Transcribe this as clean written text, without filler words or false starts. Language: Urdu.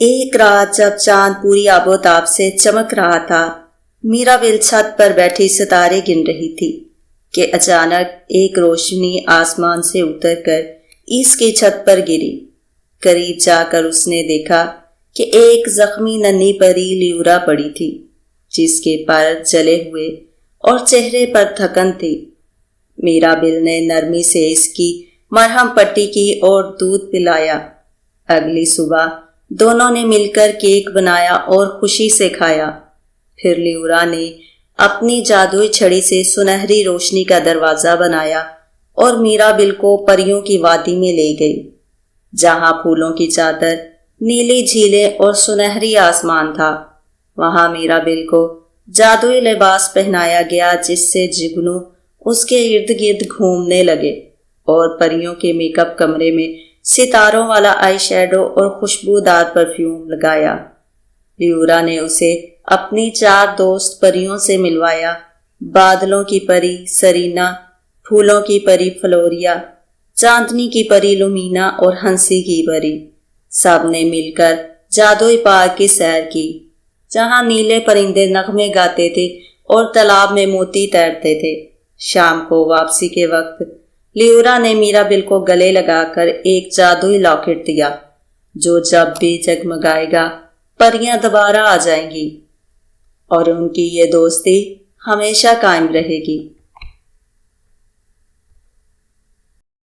ایک رات جب چاند پوری آب و تاب سے چمک رہا تھا، میرابل چھت پر بیٹھی ستارے گن رہی تھی کہ اچانک ایک روشنی آسمان سے اتر کر اس کی چھت پر گری۔ قریب جا کر اس نے دیکھا کہ ایک زخمی ننھی پری لیورا پڑی تھی، جس کے پر جلے ہوئے اور چہرے پر تھکن تھی۔ میرابل نے نرمی سے اس کی مرہم پٹی کی اور دودھ پلایا۔ اگلی صبح دونوں نے مل کر کیک بنایا اور خوشی سے کھایا۔ پھر لیورا نے اپنی جادوئی چھڑی سے سنہری روشنی کا دروازہ بنایا اور میرابل کو پریوں کی وادی میں لے گئی، جہاں پھولوں کی چادر، نیلی جھیلیں اور سنہری آسمان تھا۔ وہاں میرابل کو جادوئی لباس پہنایا گیا، جس سے جگنو اس کے ارد گرد گھومنے لگے اور پریوں کے میک اپ کمرے میں ستاروں والا آئی شیڈو اور خوشبودار پرفیوم لگایا۔ لیورا نے اسے اپنی 4 دوست پریوں سے ملوایا: بادلوں کی پری سرینا، پھولوں کی پری فلوریا، چاندنی کی پری لومینا اور ہنسی کی پری۔ سب نے مل کر جادوئی پارک کی سیر کی، جہاں نیلے پرندے نغمے گاتے تھے اور تالاب میں موتی تیرتے تھے۔ شام کو واپسی کے وقت لیورا نے میرابل کو گلے لگا کر ایک جادوئی لاکٹ دیا، جو جب بھی جگمگائے گا پریاں دوبارہ آ جائیں گی اور ان کی یہ دوستی ہمیشہ قائم رہے گی۔